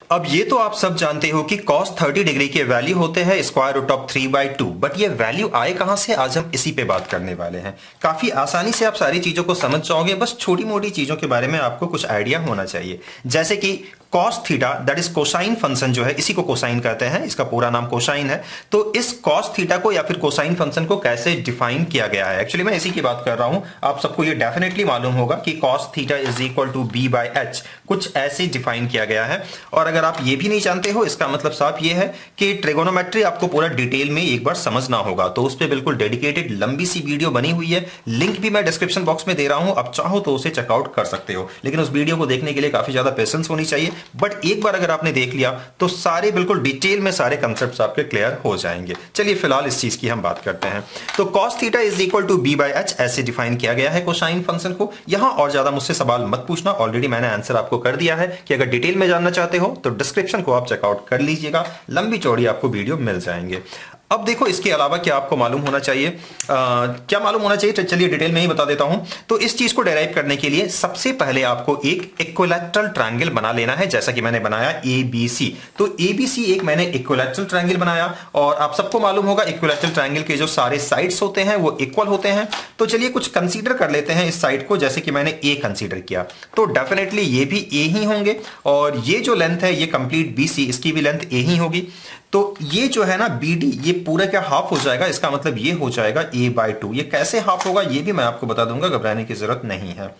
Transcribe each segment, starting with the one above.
अब ये तो आप सब जानते हो कि cos 30 डिग्री के वैल्यू होते हैं स्क्वायर रूट ऑफ 3/2, बट ये वैल्यू आए कहां से, आज हम इसी पे बात करने वाले हैं। काफी आसानी से आप सारी चीजों को समझ जाओगे, बस छोटी मोटी चीजों के बारे में आपको कुछ आइडिया होना चाहिए। जैसे कि cos theta that is cosine function जो है, इसी को कोसाइन कहते हैं, इसका पूरा नाम कोसाइन है। तो इस cos थीटा को या फिर कोसाइन फंक्शन को कैसे डिफाइन किया गया है, एक्चुअली मैं इसी की बात कर रहा हूं। आप सबको ये डेफिनेटली मालूम होगा कि cos theta is equal to b/h, कुछ ऐसे डिफाइन किया गया है। और अगर आप ये भी नहीं जानते हो, इसका मतलब साफ ये है कि ट्रिगोनोमेट्री आपको पूरा डिटेल में एक बार समझना होगा, तो उस पर बिल्कुल डेडिकेटेड लंबी सी वीडियो बनी हुई है, लिंक भी मैं डिस्क्रिप्शन बॉक्स में दे रहा हूं, आप चाहो तो उसे चेकआउट कर सकते हो। लेकिन उस वीडियो को देखने के लिए काफी ज्यादा पेशेंस होनी चाहिए, बट एक बार अगर आपने देख लिया तो सारे बिल्कुल डिटेल में सारे कंसेप्ट्स आपके क्लियर हो जाएंगे। चलिए फिलहाल इस चीज की हम बात करते हैं। तो cos theta is equal to b/h ऐसे डिफाइन किया गया है कोसाइन फंक्शन को। यहां और ज्यादा मुझसे सवाल मत पूछना, ऑलरेडी मैंने आंसर आपको कर दिया है कि अगर डिटेल में जानना चाहते हो तो डिस्क्रिप्शन को आप चेकआउट कर लीजिएगा, लंबी चौड़ी आपको वीडियो मिल जाएंगे। अब देखो इसके अलावा क्या आपको मालूम होना चाहिए, क्या मालूम होना चाहिए, चलिए डिटेल में ही बता देता हूं। तो इस चीज को डेराइव करने के लिए सबसे पहले आपको एक इक्विलैटरल ट्रायंगल बना लेना है, जैसा कि मैंने बनाया ABC। तो ABC एक मैंने इक्विलैटरल ट्रायंगल बनाया, और आप सबको मालूम होगा इक्विलैटरल ट्रायंगल के जो सारे साइड्स होते हैं वो इक्वल होते हैं। तो चलिए कुछ कंसीडर कर लेते हैं इस साइड को, जैसे कि मैंने A कंसीडर किया, तो डेफिनेटली ये भी A ही होंगे, और ये जो लेंथ है ये कंप्लीट BC, इसकी भी लेंथ A ही होगी। तो ये जो है ना BD, ये पूरा क्या हाफ हो जाएगा, इसका मतलब ये हो जाएगा A/2। ये कैसे हाफ होगा ये भी मैं आपको बता दूंगा, घबराने की जरूरत नहीं है।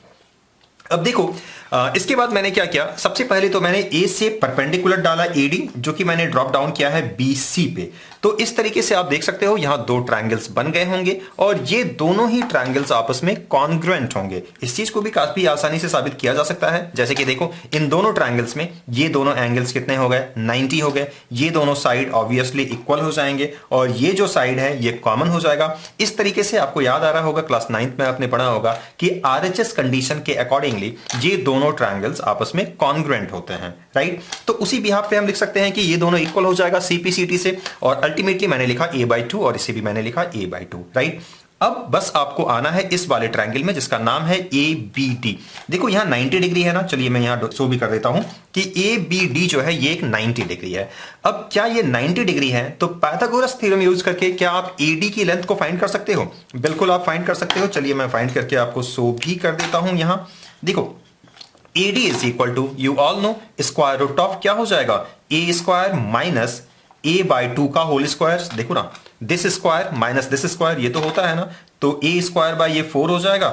अब देखो इसके बाद मैंने क्या किया, सबसे पहले तो मैंने A से परपेंडिकुलर डाला AD, जो कि मैंने ड्रॉप डाउन किया है BC पे। तो इस तरीके से आप देख सकते हो यहां दो ट्रायंगल्स बन गए होंगे, और ये दोनों ही ट्रायंगल्स आपस में कॉन्ग्रुएंट होंगे। इस चीज को भी काफी आसानी से साबित किया जा सकता है, जैसे कि देखो इन दोनों ट्रायंगल्स में ये दोनों एंगल्स कितने हो गए, 90 हो गए। ये दोनों साइड ऑब्वियसली इक्वल हो जाएंगे, और ये जो साइड है ये कॉमन हो जाएगा। इस तरीके से आपको याद आ रहा होगा, क्लास 9th में आपने पढ़ा होगा कि RHS कंडीशन के अकॉर्डिंगली ये दोनों ट्रायंगल्स आपस में कॉन्ग्रुएंट होते हैं, राइट। तो उसी बिहाफ पे हम लिख सकते हैं कि ये दोनों इक्वल हो जाएगा CP/CT से, और अल्टीमेटली मैंने लिखा A/2 और इसे भी मैंने लिखा A/2, राइट। अब बस आपको आना है इस वाले ट्रायंगल में जिसका नाम है ABD। देखो यहां 90 डिग्री है ना, चलिए मैं यहां शो भी कर देता हूं कि ABD जो है ये एक 90 डिग्री है। अब क्या ये 90 डिग्री है, तो पाइथागोरस थ्योरम यूज करके क्या आप AD की लेंथ को फाइंड कर सकते हो? बिल्कुल आप फाइंड कर सकते हो। चलिए मैं फाइंड करके आपको शो भी कर देता हूं। यहां देखो AD is equal to, you all know, square root of क्या हो जाएगा, A² माइनस A/2 का होल स्क्वायर। देखो ना, this square minus this square, ये तो होता है ना, तो A² बाय ये 4 हो जाएगा,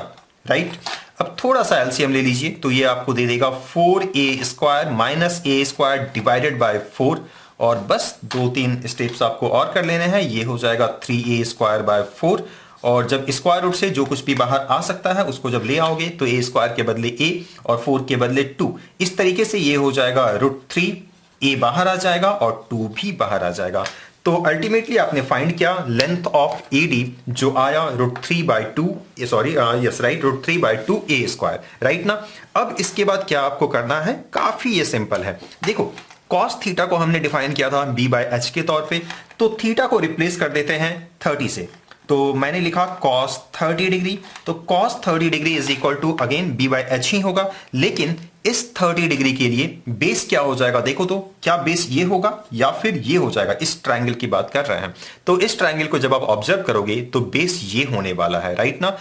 राइट। अब थोड़ा सा एलसीएम ले लीजिए, तो ये आपको दे देगा 4A² minus A² divided by 4, और बस 2-3 स्टेप्स आपको और कर लेने हैं, ये हो जाएगा 3A² बाय 4। और जब स्क्वायर रूट से जो कुछ भी बाहर आ सकता है उसको जब ले आओगे तो A² के बदले A और 4 के बदले 2, इस तरीके से ये हो जाएगा √3। A बाहर आ जाएगा और 2 भी बाहर आ जाएगा। तो अल्टीमेटली आपने फाइंड किया लेंथ ऑफ AD जो आया √3/2, sorry yes right, √3/2 A², right ना। अब इसके बाद क्या आपको करना है, काफी ये सिंपल है। देखो cos थीटा को हमने डिफाइन किया था B/h के तौर पे, तो थीटा को रिप्लेस कर देते हैं 30 से। तो मैंने लिखा cos 30 डिग्री, तो cos 30 degree is equal to again B/h ही होगा, लेकिन इस 30 डिग्री के लिए बेस क्या हो जाएगा, देखो तो क्या बेस ये होगा या फिर ये हो जाएगा। इस ट्रायंगल की बात कर रहे हैं, तो इस ट्रायंगल को जब आप ऑब्जर्व करोगे तो बेस ये होने वाला है, राइट ना।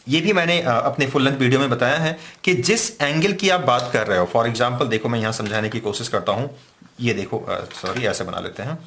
ये भी मैंने अपने फुल लेंथ वीडियो में बताया है कि जिस एंगल की आप बात कर रहे हो, फॉर एग्जाम्पल देखो मैं यहां समझाने की कोशिश करता हूं। ये देखो सॉरी ऐसे बना लेते हैं,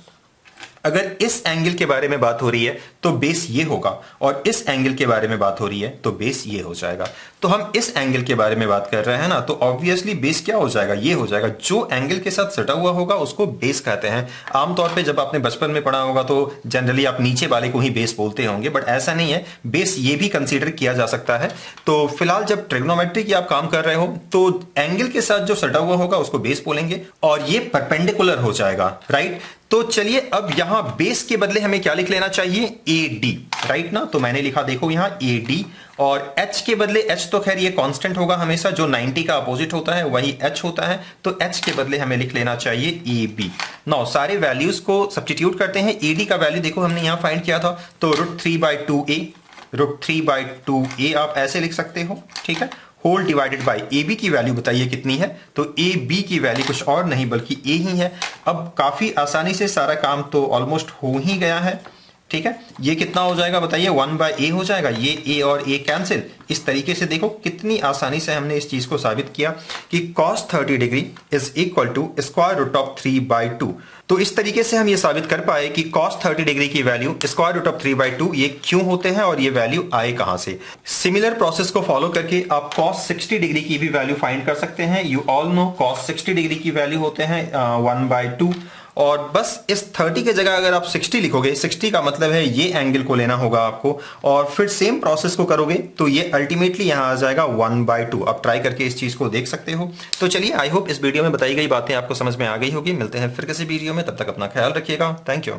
अगर इस एंगल के बारे में बात हो रही है तो बेस ये होगा, और इस एंगल के बारे में बात हो रही है तो बेस ये हो जाएगा। तो हम इस एंगल के बारे में बात कर रहे हैं ना, तो ऑब्वियसली बेस क्या हो जाएगा, ये हो जाएगा। जो एंगल के साथ सटा हुआ होगा उसको बेस कहते हैं। आमतौर पे जब आपने बचपन में पढ़ा होगा तो जनरली आप नीचे वाले को ही बेस बोलते होंगे, बट ऐसा नहीं है, बेस ये भी कंसीडर किया जा सकता है। तो फिलहाल जब ट्रिग्नोमेट्री की आप काम कर रहे हो तो एंगल के साथ जो सटा हुआ होगा उसको बेस बोलेंगे, और ये परपेंडिकुलर हो जाएगा, राइट। तो चलिए अब यहां बेस के बदले हमें क्या लिख लेना चाहिए, AD, राइट ना। तो मैंने लिखा देखो यहां AD, और H के बदले, H तो खैर ये कांस्टेंट होगा हमेशा, जो 90 का अपोजिट होता है वही H होता है, तो H के बदले हमें लिख लेना चाहिए AB। नाउ सारे वैल्यूज को सब्स्टिट्यूट करते हैं। AD का वैल्यू देखो हमने यहां फाइंड किया था, तो √3/2A, √3/2A आप ऐसे लिख सकते हो, ठीक है, whole divided by A B की वैल्यू बताइए कितनी है। तो ए बी की वैल्यू कुछ और नहीं बल्कि ए ही है। अब काफी आसानी से सारा काम तो ऑलमोस्ट हो ही गया है, ठीक है। ये कितना हो जाएगा बताइए, 1/a हो जाएगा। ये a और a कैंसिल। इस तरीके से देखो कितनी आसानी से हमने इस चीज को साबित किया कि cos 30 degree is equal to square root of 3/2। तो इस तरीके से हम ये साबित कर पाए कि cos 30 डिग्री की वैल्यू स्क्वायर रूट ऑफ 3/2 ये क्यों होते हैं और ये वैल्यू आए कहां से। सिमिलर प्रोसेस को फॉलो करके आप cos 60 डिग्री की भी वैल्यू फाइंड कर सकते हैं। You all no cos 60 degree की वैल्यू होते हैं 1/2। और बस इस 30 के जगह अगर आप 60 लिखोगे, 60 का मतलब है ये एंगल को लेना होगा आपको, और फिर सेम प्रोसेस को करोगे तो ये अल्टीमेटली यहां आ जाएगा 1/2। आप ट्राई करके इस चीज को देख सकते हो। तो चलिए, आई होप इस वीडियो में बताई गई बातें आपको समझ में आ गई होगी। मिलते हैं फिर किसी वीडियो में, तब तक अपना ख्याल रखिएगा। Thank you.